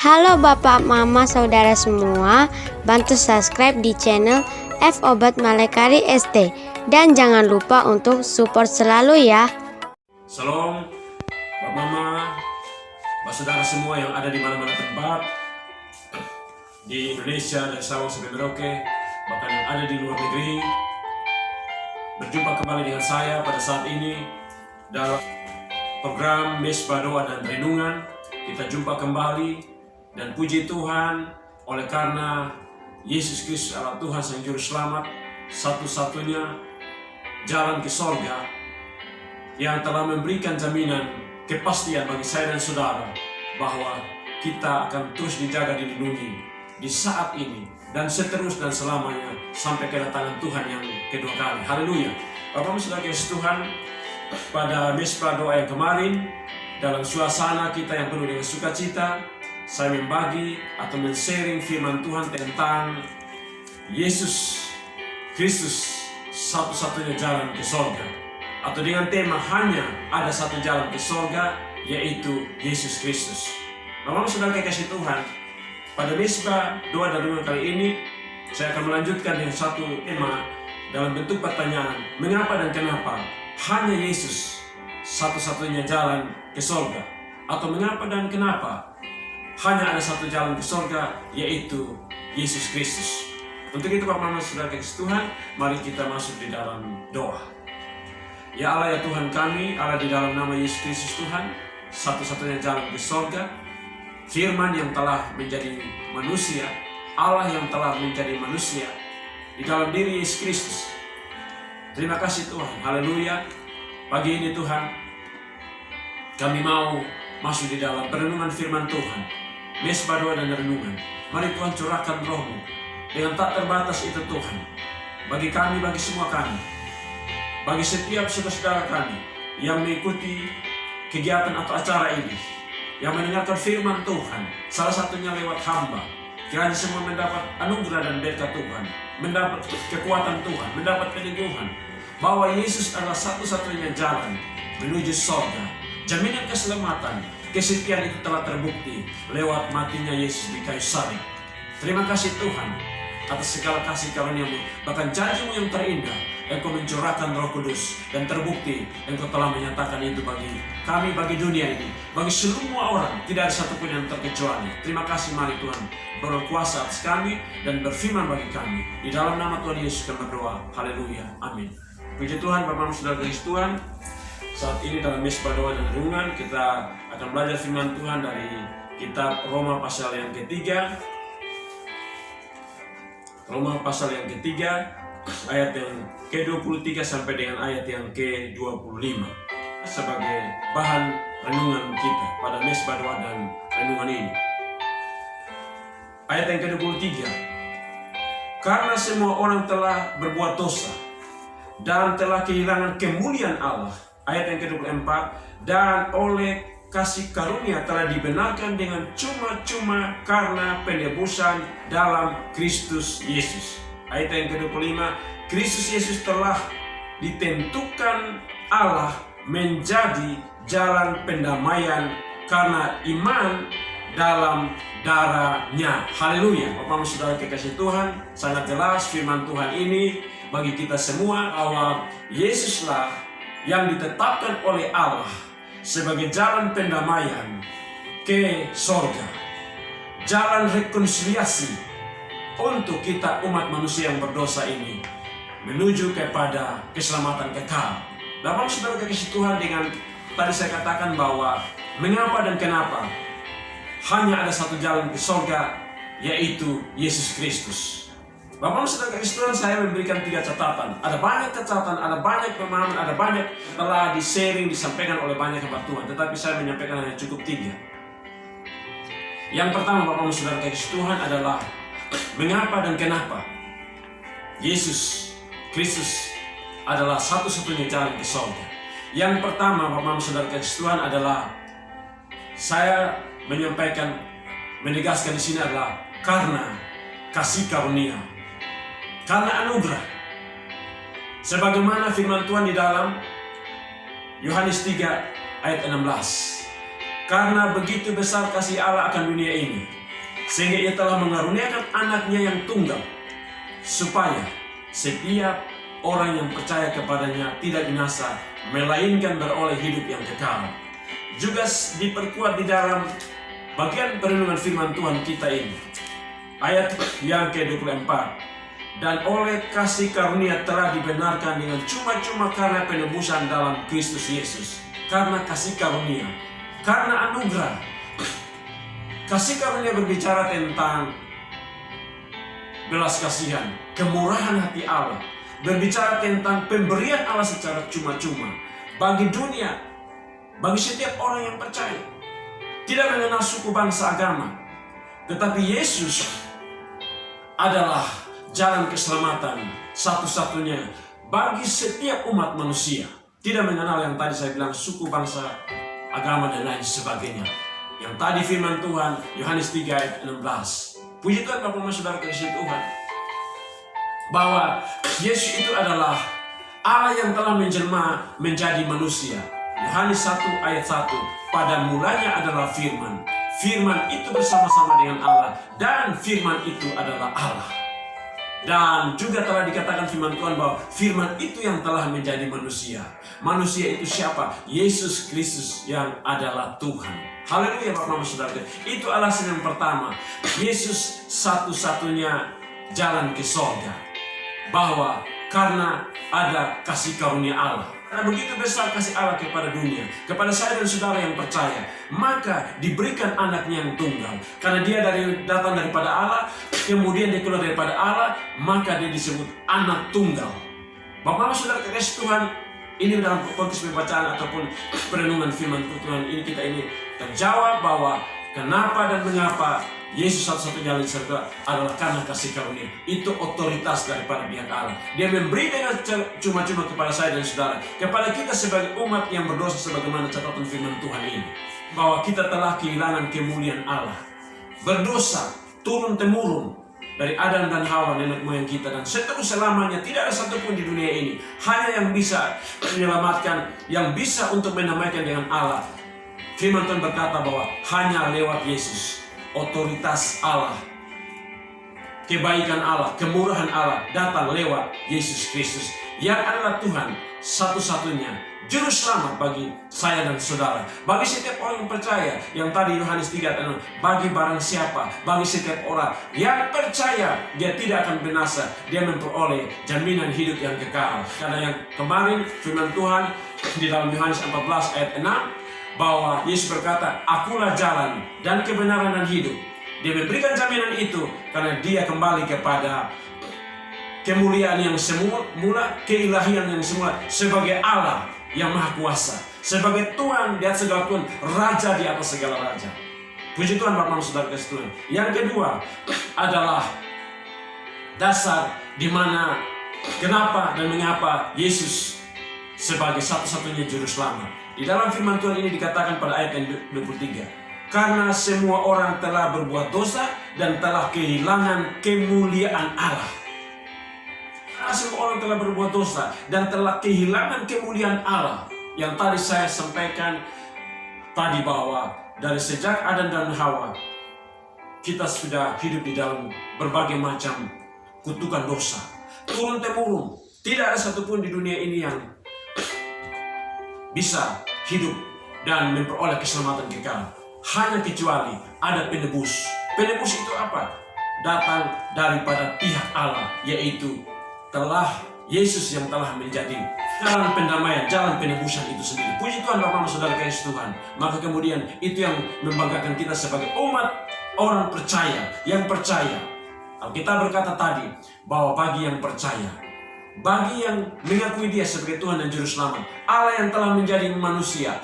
Halo Bapak, Mama, Saudara semua, bantu subscribe di channel F Obat Malekari ST dan jangan lupa untuk support selalu ya. Salam, Bapak Mama, Bapak Saudara semua yang ada di mana-mana tempat di Indonesia dari Sabang sampai Merauke, bahkan yang ada di luar negeri. Berjumpa kembali dengan saya pada saat ini dalam program Mesbah Doa dan Renungan. Kita jumpa kembali dan puji Tuhan oleh karena Yesus Kristus adalah Tuhan Sang Juru Selamat, satu-satunya jalan ke sorga yang telah memberikan jaminan kepastian bagi saya dan saudara bahwa kita akan terus dijaga, dilindungi di saat ini dan seterusnya dan selamanya sampai kedatangan Tuhan yang kedua kali. Haleluya. Bapak Saudara kasih Tuhan, pada Mesbah Doa yang kemarin, dalam suasana kita yang penuh dengan sukacita, saya membagi atau men-sharing firman Tuhan tentang Yesus Kristus, satu-satunya jalan ke sorga. Atau dengan tema hanya ada satu jalan ke sorga, yaitu Yesus Kristus. Bapak Saudara kasih Tuhan, pada Mesbah Doa dan Renungan kali ini, saya akan melanjutkan dengan satu tema dalam bentuk pertanyaan, mengapa dan kenapa hanya Yesus satu-satunya jalan ke sorga? Atau mengapa dan kenapa hanya ada satu jalan ke sorga, yaitu Yesus Kristus? Untuk itu Bapak Mama Saudara kasih Tuhan, mari kita masuk di dalam doa. Ya Allah, ya Tuhan kami, Allah, di dalam nama Yesus Kristus Tuhan, satu-satunya jalan ke sorga, firman yang telah menjadi manusia, Allah yang telah menjadi manusia di dalam diri Yesus Kristus. Terima kasih Tuhan, haleluya. Pagi ini Tuhan, kami mau masuk di dalam perenungan firman Tuhan, Mesbah Doa dan Renungan. Mari Tuhan curahkan roh-Mu dengan tak terbatas itu Tuhan, bagi kami, bagi semua kami, bagi setiap saudara-saudara kami yang mengikuti kegiatan atau acara ini, yang mendengarkan firman Tuhan, salah satunya lewat hamba. Kiranya semua mendapat anugerah dan berkat Tuhan, mendapat kekuatan Tuhan, mendapat peneguhan bahwa Yesus adalah satu-satunya jalan menuju sorga. Jaminan keselamatan, kesetiaan itu telah terbukti lewat matinya Yesus di kayu salib. Terima kasih Tuhan atas segala kasih karunia-Mu, bahkan janji-Mu yang terindah. Engkau mencurahkan Roh Kudus dan terbukti Engkau telah menyatakan itu bagi kami, bagi dunia ini, bagi semua orang, tidak ada satupun yang terkecuali. Terima kasih, mari Tuhan berkuasa atas kami dan berfirman bagi kami. Di dalam nama Tuhan Yesus kami berdoa. Haleluya. Amin. Puji Tuhan, Bapak Saudara kasih Tuhan. Saat ini dalam Mesbah Doa dan Renungan kita akan belajar firman Tuhan dari kitab Roma pasal yang ketiga. Roma pasal yang ketiga, ayat yang ke-23 sampai dengan ayat yang ke-25 sebagai bahan renungan kita pada Mesbah Doa dan Renungan ini. Ayat yang ke-23, karena semua orang telah berbuat dosa dan telah kehilangan kemuliaan Allah. Ayat yang ke-24, dan oleh kasih karunia telah dibenarkan dengan cuma-cuma karena penebusan dalam Kristus Yesus. Ayat yang ke-25, Kristus Yesus telah ditentukan Allah menjadi jalan pendamaian karena iman dalam darah-Nya. Haleluya. Bapak Saudara kekasih Tuhan, sangat jelas firman Tuhan ini bagi kita semua bahwa Yesuslah yang ditetapkan oleh Allah sebagai jalan pendamaian ke sorga, jalan rekonsiliasi untuk kita umat manusia yang berdosa ini menuju kepada keselamatan kekal. Bapak Saudara kasih Tuhan, dengan tadi saya katakan bahwa mengapa dan kenapa hanya ada satu jalan ke sorga, yaitu Yesus Kristus. Bapak Saudara kasih Tuhan, saya memberikan 3 catatan. Ada banyak catatan, ada banyak pemahaman, ada banyak telah di-sharing, disampaikan oleh banyak hamba Tuhan. Tetapi saya menyampaikan hanya cukup 3. Yang pertama Bapak Saudara kasih Tuhan adalah mengapa dan kenapa Yesus Kristus adalah satu-satunya jalan ke sorga. Yang pertama Bapak Saudara kasih Tuhan adalah, saya menyampaikan, menegaskan di sini adalah karena kasih karunia, karena anugerah. Sebagaimana firman Tuhan di dalam Yohanes 3 ayat 16, Karena begitu besar kasih Allah akan dunia ini, sehingga ia telah mengaruniakan anaknya yang tunggal, supaya setiap orang yang percaya kepadanya tidak binasa, melainkan beroleh hidup yang kekal. Juga diperkuat di dalam bagian perenungan firman Tuhan kita ini, ayat yang ke-24. Dan oleh kasih karunia telah dibenarkan dengan cuma-cuma karena penebusan dalam Kristus Yesus. Karena kasih karunia, karena anugerah. Kasih karunia berbicara tentang belas kasihan, kemurahan hati Allah. Berbicara tentang pemberian Allah secara cuma-cuma bagi dunia, bagi setiap orang yang percaya. Tidak mengenal suku, bangsa, agama. Tetapi Yesus adalah jalan keselamatan satu-satunya bagi setiap umat manusia. Tidak mengenal yang tadi saya bilang suku, bangsa, agama, dan lain sebagainya. Yang tadi firman Tuhan, Yohanes 3 ayat 16. Puji Tuhan Bapak Ibu Saudara kasih Tuhan, bahwa Yesus itu adalah Allah yang telah menjelma menjadi manusia. Yohanes 1 ayat 1. Pada mulanya adalah firman. Firman itu bersama-sama dengan Allah, dan firman itu adalah Allah. Dan juga telah dikatakan firman Tuhan bahwa firman itu yang telah menjadi manusia. Manusia itu siapa? Yesus Kristus yang adalah Tuhan. Haleluya Bapak Ibu Saudara. Itu alasan yang pertama. Yesus satu-satunya jalan ke surga. Bahwa karena ada kasih karunia Allah. Karena begitu besar kasih Allah kepada dunia, kepada saya dan saudara yang percaya, maka diberikan anaknya yang tunggal. Karena dia datang daripada Allah, kemudian dia keluar daripada Allah, maka dia disebut anak tunggal. Bapak saudara kasih Tuhan, ini dalam konteks pembacaan ataupun perenungan firman Tuhan ini, kita ini terjawab bahwa kenapa dan mengapa Yesus satu-satunya jalan surga adalah karena kasih karunia. Itu otoritas daripada pihak Allah. Dia memberi dengan cuma-cuma kepada saya dan saudara, kepada kita sebagai umat yang berdosa, sebagaimana catatan firman Tuhan ini, bahwa kita telah kehilangan kemuliaan Allah. Berdosa turun-temurun dari Adam dan Hawa, nenek moyang kita, dan seterusnya selamanya. Tidak ada satupun di dunia ini hanya yang bisa menyelamatkan, yang bisa untuk menamaikan dengan Allah. Firman Tuhan berkata bahwa hanya lewat Yesus, otoritas Allah, kebaikan Allah, kemurahan Allah datang lewat Yesus Kristus yang adalah Tuhan satu-satunya juru selamat bagi saya dan saudara, bagi setiap orang yang percaya. Yang tadi Yohanes 3, bagi barang siapa, bagi setiap orang yang percaya, dia tidak akan binasa, dia memperoleh jaminan hidup yang kekal. Karena yang kemarin firman Tuhan di dalam Yohanes 14 ayat 6, bahwa Yesus berkata, akulah jalan dan kebenaran dan hidup. Dia memberikan jaminan itu karena dia kembali kepada kemuliaan yang semula, keilahian yang semula, sebagai Allah yang maha kuasa, sebagai Tuhan di atas segala Tuhan, Raja di atas segala Raja. Puji Tuhan Bapak dan Saudara kasih Tuhan. Yang kedua adalah dasar di mana kenapa dan mengapa Yesus sebagai satu-satunya juru selamat. Di dalam firman Tuhan ini dikatakan pada ayat yang 23, karena semua orang telah berbuat dosa dan telah kehilangan kemuliaan Allah. Karena semua orang telah berbuat dosa dan telah kehilangan kemuliaan Allah. Yang tadi saya sampaikan tadi, bahwa dari sejak Adam dan Hawa, kita sudah hidup di dalam berbagai macam kutukan dosa, turun-temurun. Tidak ada satupun di dunia ini yang bisa hidup dan memperoleh keselamatan kekal, hanya kecuali ada penebus. Penebus itu apa? Datang daripada pihak Allah, yaitu telah Yesus yang telah menjadi jalan pendamaian, jalan penebusan itu sendiri. Puji Tuhan Bapak dan Saudara kasih Tuhan. Maka kemudian itu yang membanggakan kita sebagai umat orang percaya, yang percaya. Alkitab berkata tadi bahwa bagi yang percaya, bagi yang mengakui dia sebagai Tuhan dan Juru Selamat, Allah yang telah menjadi manusia,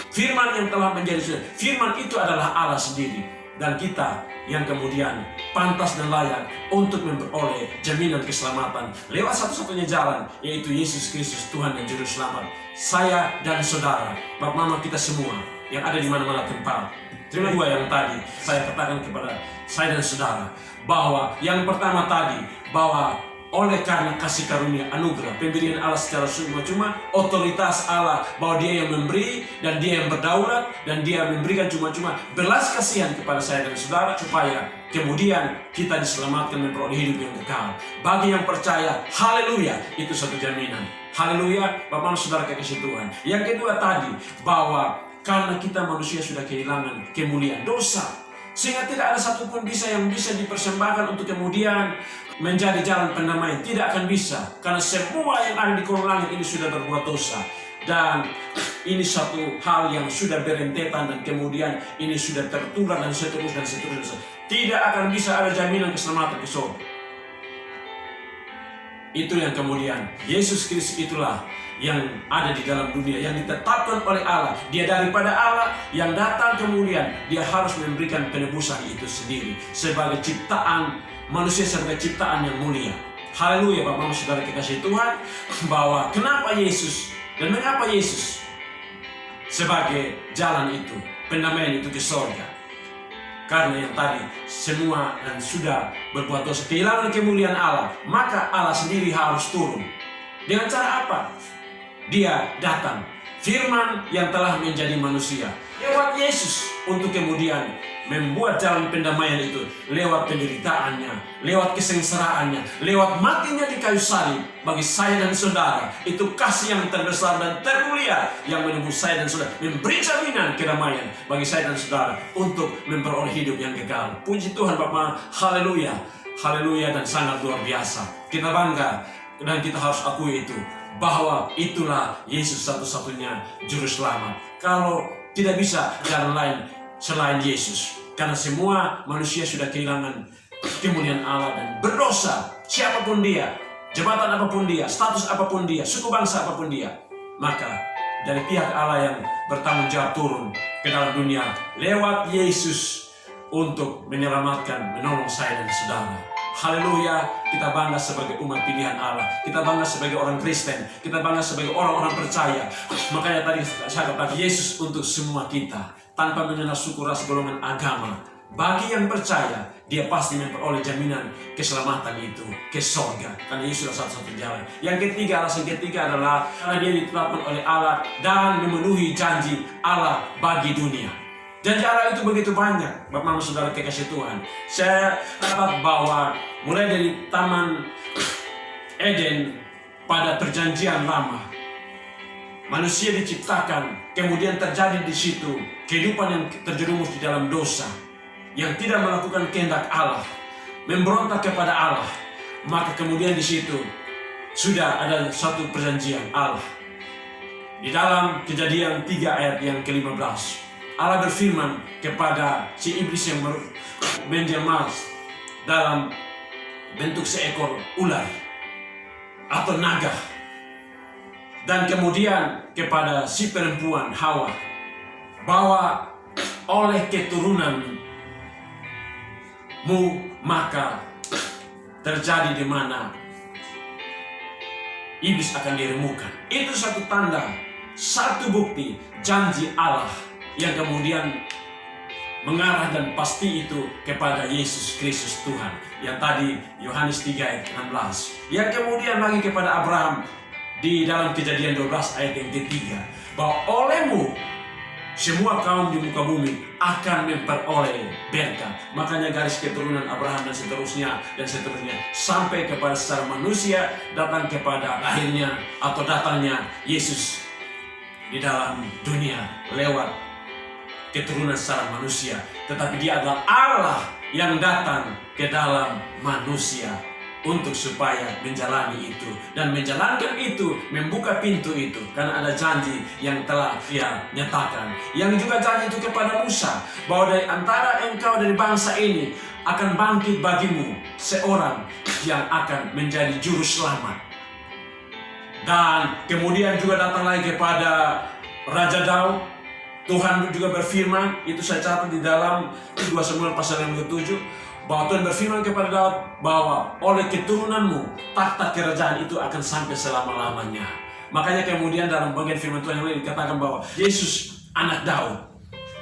firman yang telah menjadi manusia, firman itu adalah Allah sendiri. Dan kita yang kemudian pantas dan layak untuk memperoleh jaminan keselamatan lewat satu-satunya jalan, yaitu Yesus Kristus Tuhan dan Juru Selamat. Saya dan saudara, Bapak Mama kita semua yang ada di mana-mana tempat. Terima dua yang tadi saya katakan kepada saya dan saudara, bahwa yang pertama tadi, bahwa oleh karena kasih karunia anugerah pemberian Allah secara cuma-cuma, otoritas Allah bahwa Dia yang memberi dan Dia yang berdaulat dan Dia memberikan cuma-cuma belas kasihan kepada saya dan saudara supaya kemudian kita diselamatkan memperoleh hidup yang kekal. Bagi yang percaya, haleluya, itu satu jaminan. Haleluya, Bapak dan Saudara kekasih Tuhan. Yang kedua tadi, bahwa karena kita manusia sudah kehilangan kemuliaan dosa, sehingga tidak ada satupun yang bisa dipersembahkan untuk kemudian menjadi jalan pendamaian. Tidak akan bisa, karena semua yang ada di kolong langit ini sudah berbuat dosa. Dan ini satu hal yang sudah berentetan dan kemudian ini sudah tertular dan seterusnya. Tidak akan bisa ada jaminan keselamatan ke surga. Itu yang kemudian Yesus Kristus itulah yang ada di dalam dunia, yang ditetapkan oleh Allah. Dia daripada Allah yang datang kemudian dia harus memberikan penebusan itu sendiri sebagai ciptaan manusia, sebagai ciptaan yang mulia. Haleluya, Bapak Saudara kekasih Tuhan, bahwa kenapa Yesus dan mengapa Yesus sebagai jalan itu, pendamaian itu ke surga. Karena yang tadi semua yang sudah berbuat dosa, kehilangan kemuliaan Allah, maka Allah sendiri harus turun. Dengan cara apa? Dia datang, firman yang telah menjadi manusia, lewat Yesus untuk kemudian membuat jalan pendamaian itu lewat penderitaannya, lewat kesengsaraannya, lewat matinya di kayu salib bagi saya dan saudara. Itu kasih yang terbesar dan termulia yang menembus saya dan saudara, memberi jaminan kedamaian bagi saya dan saudara untuk memperoleh hidup yang kekal. Puji Tuhan Bapa, haleluya, haleluya, dan sangat luar biasa. Kita bangga dan kita harus akui itu, bahwa itulah Yesus satu-satunya juru selamat. Kalau tidak bisa jalan lain selain Yesus, karena semua manusia sudah kehilangan kemuliaan Allah dan berdosa. Siapapun dia, jabatan apapun dia, status apapun dia, suku bangsa apapun dia, maka dari pihak Allah yang bertanggung jawab turun ke dalam dunia lewat Yesus untuk menyelamatkan, menolong saya dan saudara. Haleluya, kita bangga sebagai umat pilihan Allah. Kita bangga sebagai orang Kristen. Kita bangga sebagai orang-orang percaya. Makanya tadi saya katakan Yesus untuk semua kita, tanpa mengenal suku, ras, golongan, agama. Bagi yang percaya, dia pasti memperoleh jaminan keselamatan itu ke surga. Karena Yesus adalah satu-satu jalan. Yang ketiga, alasan ketiga adalah karena dia ditetapkan oleh Allah dan memenuhi janji Allah bagi dunia. Janji Allah itu begitu banyak, Bapak Saudara kekasih Tuhan. Saya dapat bahwa mulai dari Taman Eden pada perjanjian lama, manusia diciptakan, kemudian terjadi di situ kehidupan yang terjerumus di dalam dosa, yang tidak melakukan kehendak Allah, memberontak kepada Allah. Maka kemudian di situ sudah ada satu perjanjian Allah. Di dalam Kejadian 3 ayat yang ke-15, Allah berfirman kepada si iblis yang menjelma dalam bentuk seekor ular atau naga, dan kemudian kepada si perempuan Hawa, bahwa oleh keturunanmu maka terjadi di mana iblis akan diremukkan. Itu satu tanda, satu bukti janji Allah yang kemudian mengarah dan pasti itu kepada Yesus Kristus Tuhan. Yang tadi Yohanes 3 ayat 16. Yang kemudian lagi kepada Abraham di dalam Kejadian 12 ayat yang ketiga, bahwa olehmu semua kaum di muka bumi akan memperoleh berkat. Makanya garis keturunan Abraham dan seterusnya sampai kepada secara manusia datang kepada akhirnya atau datangnya Yesus di dalam dunia lewat keturunan secara manusia. Tetapi dia adalah Allah yang datang ke dalam manusia untuk supaya menjalani itu dan menjalankan itu, membuka pintu itu, karena ada janji yang telah dia nyatakan. Yang juga janji itu kepada Musa, bahwa dari antara engkau dari bangsa ini akan bangkit bagimu seorang yang akan menjadi juru selamat. Dan kemudian juga datang lagi kepada Raja Daud. Tuhan juga berfirman, itu saya catat di dalam 2 Samuel pasal yang ke-7, bahwa Tuhan berfirman kepada Daud bahwa oleh keturunanmu takhta kerajaan itu akan sampai selama-lamanya. Makanya kemudian dalam bagian firman Tuhan yang lain dikatakan bahwa Yesus anak Daud.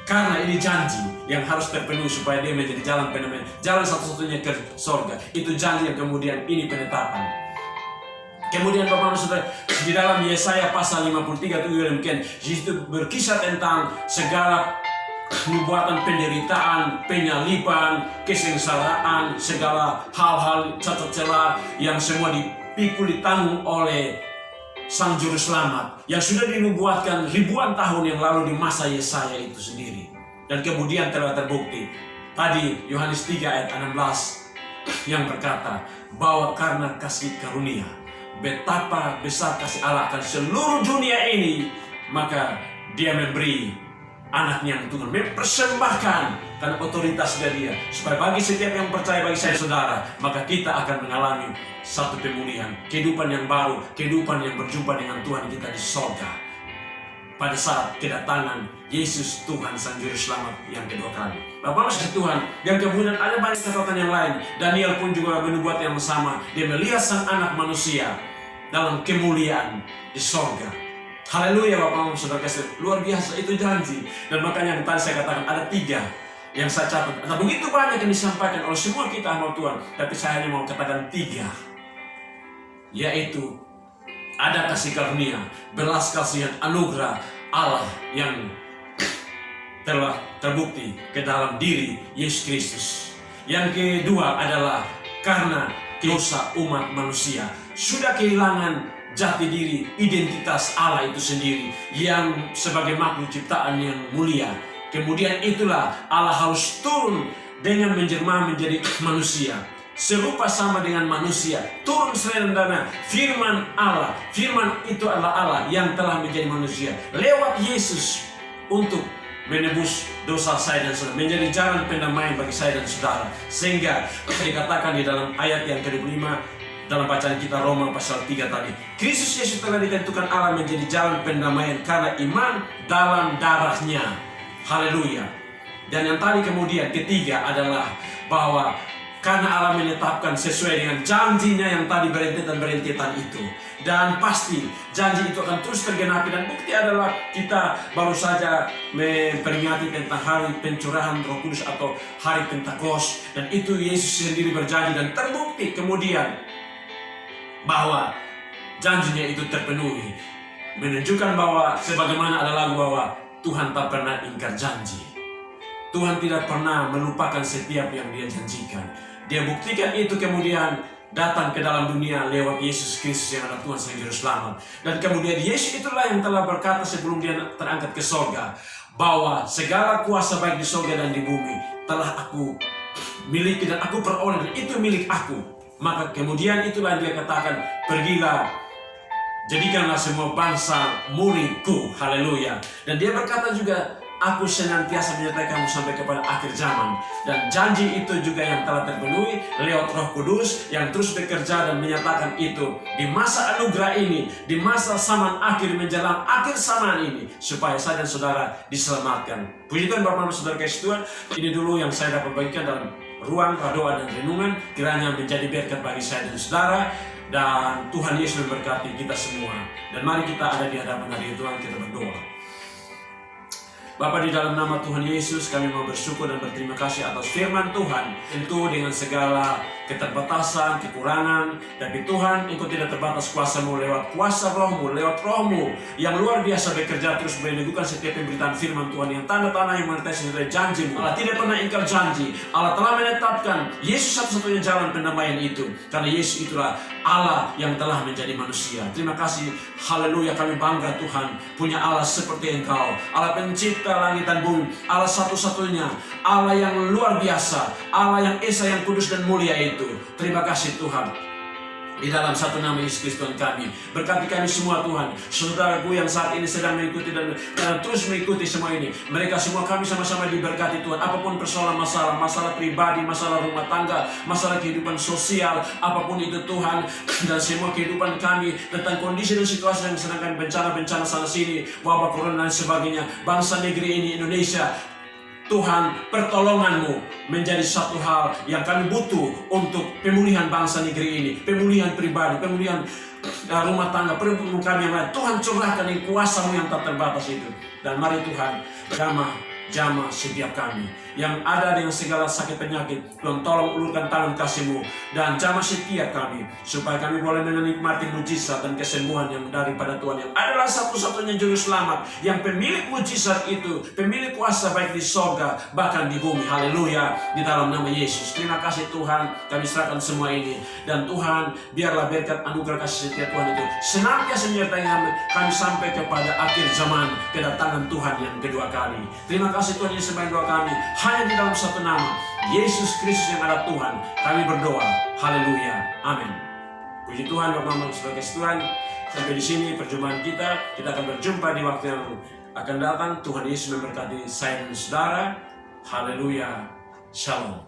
Karena ini janji yang harus terpenuhi supaya dia menjadi jalan pendamaian, jalan satu-satunya ke sorga. Itu janji yang kemudian ini penetapan. Kemudian Bapak Saudara, di dalam Yesaya pasal 53 itu demikian, itu berkisah tentang segala nubuatan penderitaan, penyaliban, kesengsaraan, segala hal-hal cacat celah yang semua dipikul ditanggung oleh Sang Juru Selamat yang sudah dinubuatkan ribuan tahun yang lalu di masa Yesaya itu sendiri. Dan kemudian telah terbukti. Tadi Yohanes 3 ayat 16 yang berkata bahwa karena kasih karunia, betapa besar kasih Allah akan seluruh dunia ini, maka Dia memberi anaknya yang tunggal, mempersembahkan karena otoritas dari Dia, supaya bagi setiap yang percaya, bagi saya saudara, maka kita akan mengalami satu pemulihan, kehidupan yang baru, kehidupan yang berjumpa dengan Tuhan kita di sorga pada saat kedatangan Yesus Tuhan Sang Juru Selamat yang kedua kali. Bapak Ibu Tuhan, dan kemudian ada banyak catatan yang lain. Daniel pun juga menubuat yang sama. Dia melihat Sang Anak Manusia dalam kemuliaan di sorga. Haleluya Bapak Ibu Saudara kasih, luar biasa itu janji. Dan makanya yang tadi saya katakan ada 3 yang saya catat. Nah, begitu banyak yang disampaikan oleh semua kita hamba Tuhan, tapi saya hanya mau katakan 3, yaitu ada kasih karunia, belas kasihan, anugerah Allah yang telah terbukti ke dalam diri Yesus Kristus. Yang kedua adalah karena dosa umat manusia sudah kehilangan jati diri, identitas Allah itu sendiri yang sebagai makhluk ciptaan yang mulia. Kemudian itulah Allah harus turun dengan menjelma menjadi manusia, serupa sama dengan manusia, turun serendana. Firman Allah, firman itu adalah Allah yang telah menjadi manusia lewat Yesus untuk menebus dosa saya dan saudara, menjadi jalan pendamaian bagi saya dan saudara. Sehingga dikatakan di dalam ayat yang ke-25 dalam bacaan kita Roma pasal 3 tadi, Kristus Yesus telah ditentukan Allah menjadi jalan pendamaian karena iman dalam darahnya. Haleluya. Dan yang tadi kemudian ketiga adalah bahwa karena Allah menetapkan sesuai dengan janjinya yang tadi berentetan itu. Dan pasti janji itu akan terus tergenapi. Dan bukti adalah kita baru saja memperingati tentang hari pencurahan Roh Kudus atau hari Pentakos. Dan itu Yesus sendiri berjanji dan terbukti kemudian bahwa janjinya itu terpenuhi. Menunjukkan bahwa sebagaimana ada lagu bahwa Tuhan tak pernah ingkar janji. Tuhan tidak pernah melupakan setiap yang Dia janjikan. Dia buktikan itu kemudian datang ke dalam dunia lewat Yesus Kristus yang adalah Tuhan Sang Juru Selamat. Dan kemudian Yesus itulah yang telah berkata sebelum Dia terangkat ke sorga, bahwa segala kuasa baik di sorga dan di bumi telah Aku miliki dan Aku peroleh, dan itu milik Aku. Maka kemudian itulah Dia katakan, pergilah, jadikanlah semua bangsa muridku. Haleluya. Dan Dia berkata juga, Aku senantiasa menyertai kamu sampai kepada akhir zaman. Dan janji itu juga yang telah terpenuhi lewat Roh Kudus yang terus bekerja dan menyatakan itu di masa anugerah ini, di masa zaman akhir menjelang akhir zaman ini, supaya saya dan saudara diselamatkan. Puji Tuhan Bapak dan Saudara kasih Tuhan, ini dulu yang saya dapat bagikan dalam ruang doa dan renungan, kiranya menjadi berkat bagi saya dan saudara. Dan Tuhan Yesus memberkati kita semua. Dan mari kita ada di hadapan hadirat Tuhan, kita berdoa. Bapa, di dalam nama Tuhan Yesus kami mau bersyukur dan berterima kasih atas firman Tuhan. Tentu dengan segala keterbatasan, kekurangan, tapi Tuhan Engkau tidak terbatas kuasa-Mu lewat kuasa Roh-Mu, lewat Roh-Mu yang luar biasa bekerja terus meneguhkan setiap pemberitaan firman Tuhan yang tanda-tanda yang menyertai sesuai janji-Mu. Allah tidak pernah ingkar janji. Allah telah menetapkan Yesus satu-satunya jalan pendamaian itu, karena Yesus itulah Allah yang telah menjadi manusia. Terima kasih, haleluya, kami bangga Tuhan punya Allah seperti Engkau, Allah pencipta langit dan bumi, Allah satu-satunya, Allah yang luar biasa, Allah yang esa, yang kudus dan mulia itu. Terima kasih Tuhan. Di dalam satu nama Yesus Kristus Tuhan kami, berkati kami semua Tuhan, saudaraku yang saat ini sedang mengikuti dan terus mengikuti semua ini, mereka semua kami sama-sama diberkati Tuhan. Apapun persoalan masalah pribadi, masalah rumah tangga, masalah kehidupan sosial, apapun itu Tuhan, dan semua kehidupan kami tentang kondisi dan situasi yang sedang kami bencana-bencana sana sini, wabah corona dan sebagainya, bangsa negeri ini Indonesia, Tuhan, pertolongan-Mu menjadi satu hal yang kami butuh untuk pemulihan bangsa negeri ini, pemulihan pribadi, pemulihan rumah tangga, pemulihan kami yang lain. Tuhan, curahkan kuasa-Mu yang tak terbatas itu. Dan mari Tuhan, jamah jamah setiap kami. Yang ada dengan segala sakit penyakit, Tuhan tolong ulurkan tangan kasih-Mu dan jamah setiap kami, supaya kami boleh menikmati mujizat dan kesembuhan yang daripada Tuhan, yang adalah satu-satunya juru selamat, yang pemilik mujizat itu, pemilik kuasa baik di sorga bahkan di bumi. Haleluya, di dalam nama Yesus. Terima kasih Tuhan, kami serahkan semua ini, dan Tuhan biarlah berkat anugerah kasih setia Tuhan itu senantiasa menyertai kami sampai kepada akhir zaman, kedatangan Tuhan yang kedua kali. Terima kasih Tuhan Yesus, sembahyang doa kami hanya di dalam satu nama, Yesus Kristus yang ada Tuhan. Kami berdoa, haleluya, amin. Puji Tuhan, Bapak Mama sebagai Tuhan. Sampai di sini perjumpaan kita. Kita akan berjumpa di waktu yang akan datang. Tuhan Yesus memberkati saya dan saudara. Haleluya, shalom.